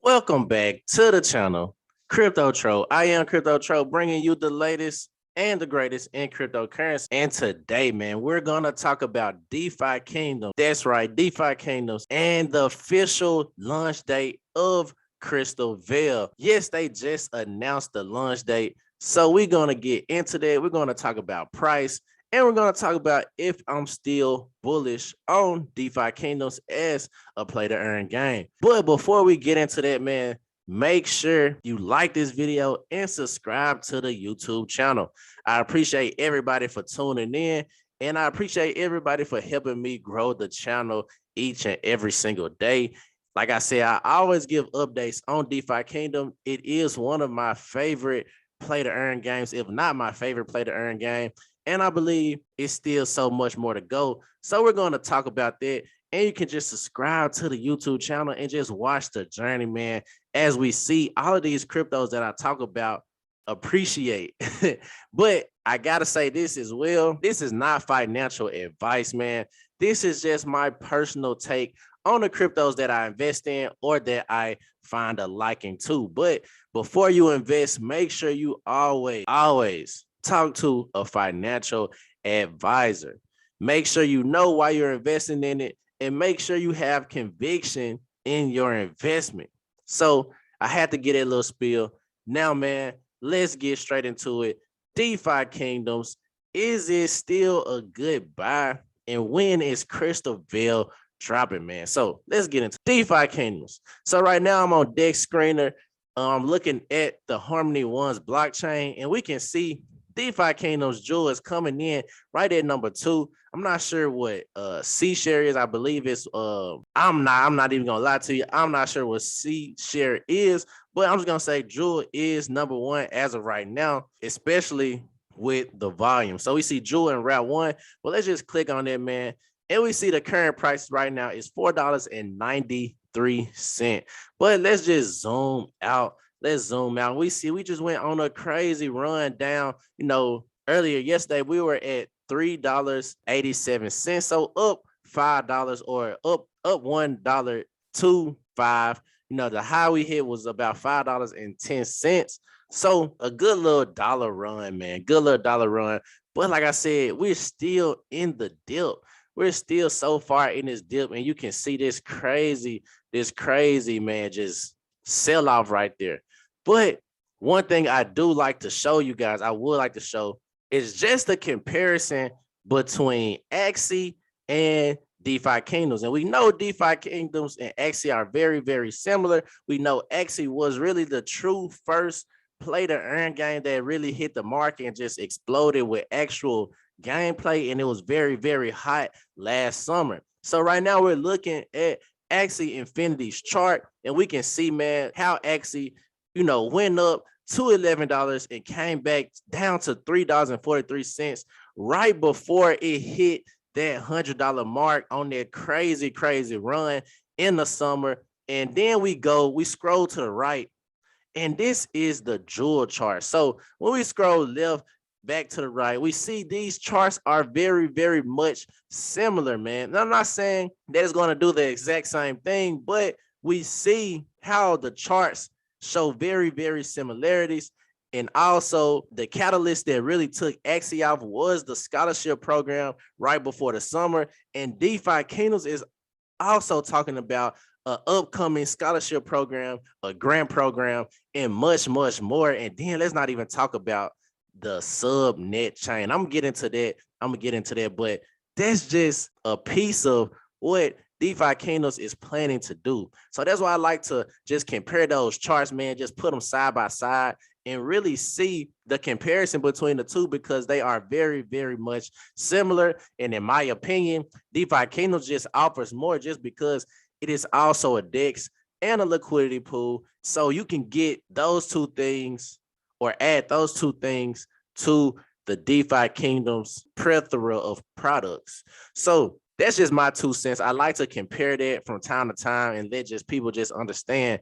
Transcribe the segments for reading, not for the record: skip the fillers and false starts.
Welcome back to the channel, Crypto Troll. I am Crypto Troll, bringing you the latest and the greatest in cryptocurrency. And today, man, we're gonna talk about DeFi Kingdom. That's right, DeFi Kingdoms and the official launch date of Crystalvale. Yes, they just announced the launch date, so we're gonna get into that. We're gonna talk about price. And we're going to talk about if I'm still bullish on DeFi Kingdoms as a play to earn game. But before we get into that, man, make sure you like this video and subscribe to the YouTube channel. I appreciate everybody for tuning in, and I appreciate everybody for helping me grow the channel each and every single day. Like I said, I always give updates on DeFi Kingdom. It is one of my favorite play to earn games, if not my favorite play to earn game. And I believe it's still so much more to go. So we're going to talk about that. And you can just subscribe to the YouTube channel and just watch the journey, man, as we see all of these cryptos that I talk about appreciate. But I got to say this as well. This is not financial advice, man. This is just my personal take on the cryptos that I invest in or that I find a liking to. But before you invest, make sure you always talk to a financial advisor. Make sure you know why you're investing in it, and make sure you have conviction in your investment. So I had to get a little spiel. Now, man, let's get straight into it. DeFi Kingdoms, is it still a good buy? And when is Crystalvale dropping, man? So let's get into DeFi Kingdoms. So right now I'm on Dex Screener. I'm looking at the Harmony One's blockchain, and we can see DeFi Kingdoms Jewel is coming in right at number 2. I'm not sure what C share is. I believe it's I'm not even gonna lie to you. I'm not sure what C share is, but I'm just gonna say Jewel is number 1 as of right now, especially with the volume. So we see Jewel in route 1. Well, let's just click on that, man. And we see the current price right now is $4.93. But let's just zoom out. Let's zoom out. We see we just went on a crazy run down. Earlier yesterday we were at $3.87. So up $5 or up $1.25. The high we hit was about $5.10. So a good little dollar run, man. Good little dollar run. But like I said, we're still in the dip. We're still so far in this dip, and you can see this crazy, man, just sell off right there. But one thing I do like to show you guys, I would like to show, is just the comparison between Axie and DeFi Kingdoms. And we know DeFi Kingdoms and Axie are very, very similar. We know Axie was really the true first play to earn game that really hit the market and just exploded with actual gameplay, and it was very, very hot last summer. So right now we're looking at Axie Infinity's chart, and we can see, man, how Axie went up to $11 and came back down to $3.43 right before it hit that $100 mark on that crazy run in the summer. And then we scroll to the right, and this is the Jewel chart. So when we scroll left back to the right, we see these charts are very, very much similar, man. And I'm not saying that it's going to do the exact same thing, but we see how the charts show very, very similarities. And also the catalyst that really took Axie off was the scholarship program right before the summer. And DeFi Kingdoms is also talking about an upcoming scholarship program, a grant program, and much, much more. And then let's not even talk about the subnet chain. I'm gonna get into that, but that's just a piece of what DeFi Kingdoms is planning to do. So that's why I like to just compare those charts, man, just put them side by side and really see the comparison between the two, because they are very, very much similar. And in my opinion, DeFi Kingdoms just offers more just because it is also a DEX and a liquidity pool. So you can get those two things or add those two things to the DeFi Kingdoms plethora of products. So that's just my 2 cents. I like to compare that from time to time and let just people just understand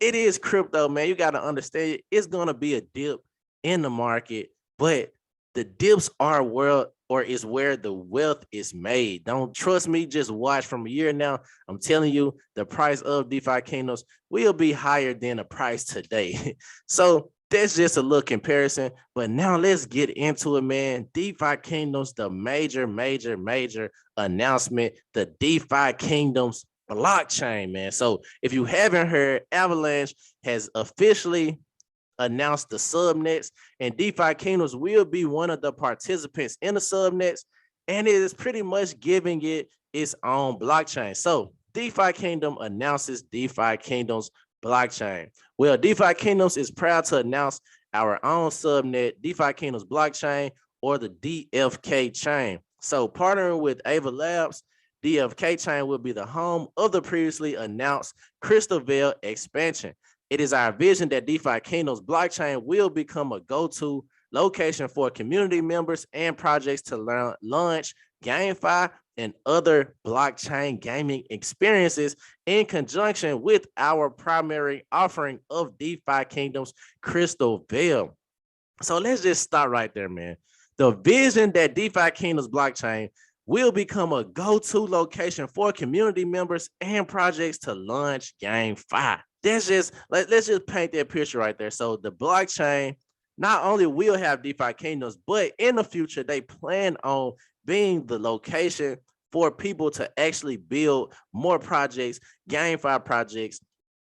it is crypto, man. You got to understand it's going to be a dip in the market, but the dips are where the wealth is made. Don't trust me, just watch from a year now. I'm telling you, the price of DeFi kingdoms will be higher than the price today. So that's just a little comparison. But now let's get into it, man. DeFi kingdoms, the major announcement, the DeFi kingdoms blockchain, man. So if you haven't heard, Avalanche has officially announced the subnets, and DeFi Kingdoms will be one of the participants in the subnets, and it is pretty much giving it its own blockchain. So DeFi Kingdom announces DeFi Kingdoms blockchain. Well, DeFi Kingdoms is proud to announce our own subnet, DeFi Kingdoms blockchain, or the DFK chain. So partnering with Ava Labs, DFK chain will be the home of the previously announced Crystalvale expansion. It is our vision that DeFi Kingdoms blockchain will become a go-to location for community members and projects to launch GameFi and other blockchain gaming experiences in conjunction with our primary offering of DeFi Kingdoms Crystalvale. So let's just start right there, man. The vision that DeFi Kingdoms blockchain will become a go-to location for community members and projects to launch GameFi. Let's just paint that picture right there. So the blockchain not only will have DeFi Kingdoms, but in the future, they plan on being the location for people to actually build more projects, GameFi projects,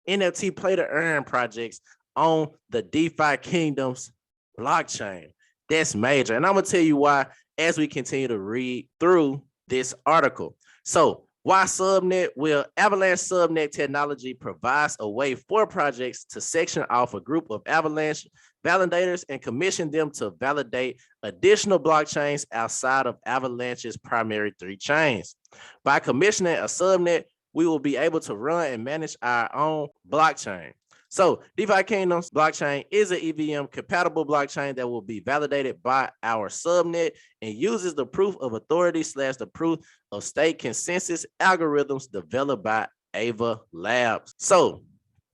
NFT play to earn projects on the DeFi Kingdoms blockchain. That's major. And I'm going to tell you why as we continue to read through this article. So why subnet? Well, Avalanche subnet technology provides a way for projects to section off a group of Avalanche validators and commission them to validate additional blockchains outside of Avalanche's primary 3 chains. By commissioning a subnet, we will be able to run and manage our own blockchain. So DeFi Kingdoms blockchain is an EVM compatible blockchain that will be validated by our subnet and uses the proof of authority / the proof of stake consensus algorithms developed by Ava Labs. So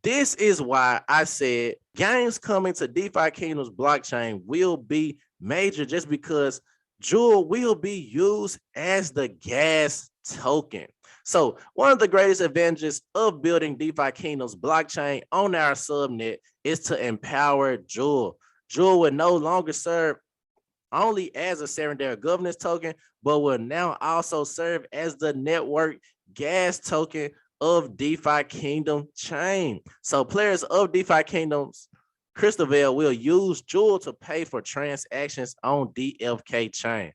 this is why I said games coming to DeFi Kingdoms blockchain will be major, just because Jewel will be used as the gas token. So one of the greatest advantages of building DeFi Kingdoms blockchain on our subnet is to empower Jewel. Jewel will no longer serve only as a secondary governance token, but will now also serve as the network gas token of DeFi Kingdom chain. So players of DeFi Kingdoms Crystalvale will use Jewel to pay for transactions on DFK chain.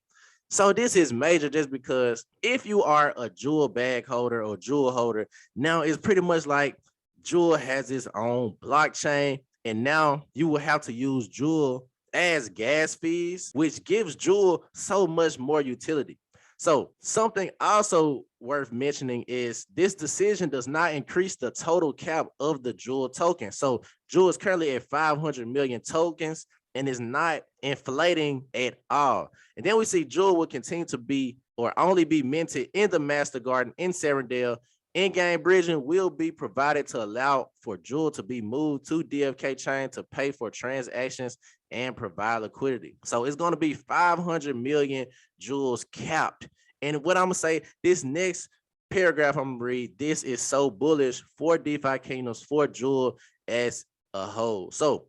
So this is major, just because if you are a Jewel bag holder or Jewel holder, now it's pretty much like Jewel has its own blockchain, and now you will have to use Jewel as gas fees, which gives Jewel so much more utility. So something also worth mentioning is this decision does not increase the total cap of the Jewel token. So Jewel is currently at 500 million tokens and is not inflating at all. And then we see Jewel will continue to be or only be minted in the Master Garden in Serendale. In-game bridging will be provided to allow for Jewel to be moved to DFK chain to pay for transactions and provide liquidity. So it's going to be 500 million Jewels capped. And what I'm going to say, this next paragraph I'm going to read, this is so bullish for DeFi Kingdoms, for Jewel as a whole. So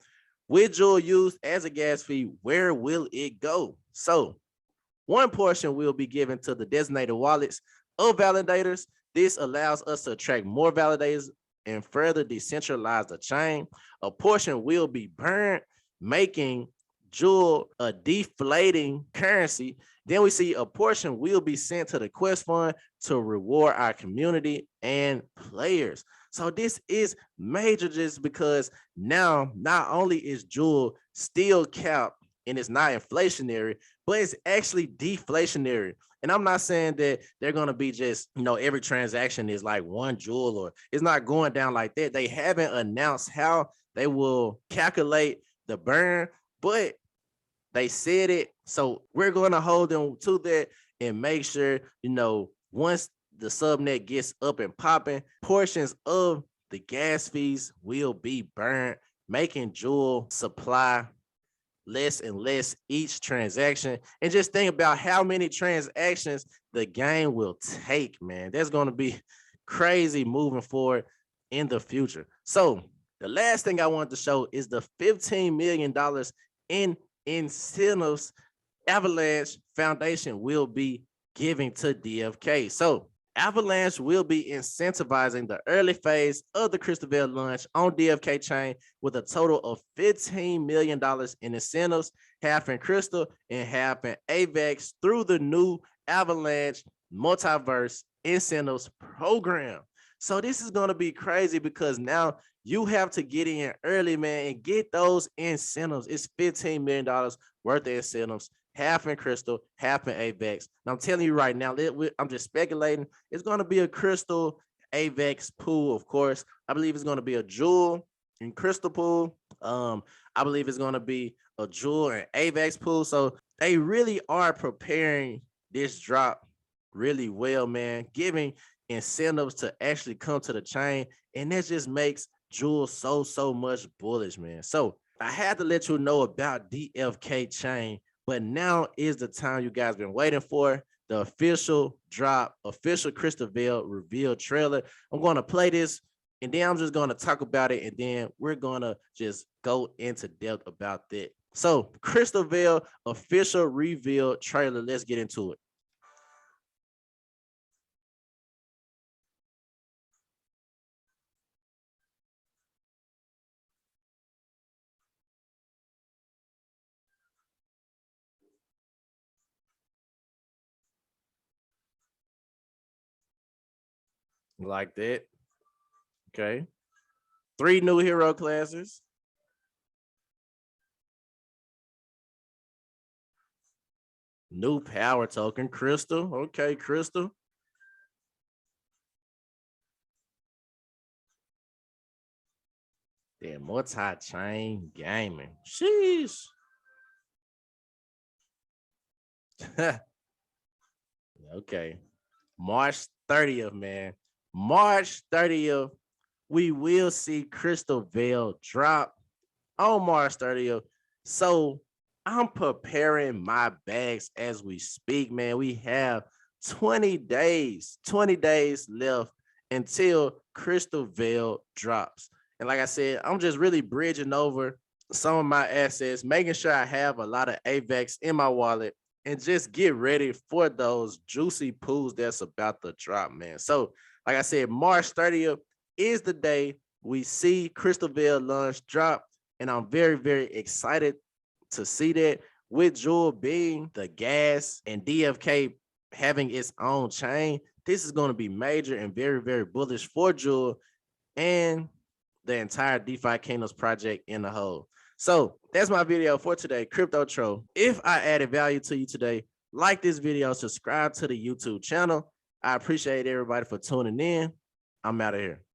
with Jewel used as a gas fee, where will it go? So one portion will be given to the designated wallets of validators. This allows us to attract more validators and further decentralize the chain. A portion will be burned, making Jewel a deflating currency. Then we see a portion will be sent to the Quest Fund to reward our community and players. So this is major, just because now not only is Jewel still capped and it's not inflationary, but it's actually deflationary. And I'm not saying that they're going to be just, every transaction is like 1 Jewel, or it's not going down like that. They haven't announced how they will calculate the burn, but they said it. So we're going to hold them to that and make sure, once the subnet gets up and popping, portions of the gas fees will be burned, making Jewel supply less and less each transaction. And just think about how many transactions the game will take, man. That's going to be crazy moving forward in the future. So the last thing I wanted to show is the $15 million in incentives Avalanche Foundation will be giving to DFK. So Avalanche will be incentivizing the early phase of the Crystalvale launch on DFK chain with a total of $15 million in incentives, half in Crystal and half in AVAX through the new Avalanche Multiverse Incentives Program. So this is going to be crazy because now you have to get in early, man, and get those incentives. It's $15 million worth of incentives, half in Crystal, half in AVAX. And I'm telling you right now, I'm just speculating. It's going to be a Crystal AVAX pool, of course. I believe it's going to be a Jewel in Crystal pool. I believe it's going to be a Jewel and AVAX pool. So they really are preparing this drop really well, man, giving incentives to actually come to the chain. And that just makes Jewel so much bullish, man. So I had to let you know about DFK chain, but now is the time you guys been waiting for. The official drop, official Crystalvale reveal trailer. I'm going to play this and then I'm just going to talk about it and then we're going to just go into depth about that. So Crystalvale official reveal trailer. Let's get into it. Like that. Okay. 3 new hero classes. New power token, Crystal. Okay, Crystal. Then multi-chain gaming. Sheesh. Okay. March 30th, man. March 30th, we will see Crystalvale drop on March 30th. So I'm preparing my bags as we speak, man. We have 20 days left until Crystalvale drops. And like I said, I'm just really bridging over some of my assets, making sure I have a lot of AVAX in my wallet and just get ready for those juicy pools that's about to drop, man. So like I said, March 30th is the day we see Crystalvale launch drop. And I'm very excited to see that with Jewel being the gas and DFK having its own chain. This is going to be major and very bullish for Jewel and the entire DeFi Kingdoms project in the whole. So that's my video for today, Crypto Troll. If I added value to you today, like this video, subscribe to the YouTube channel. I appreciate everybody for tuning in. I'm out of here.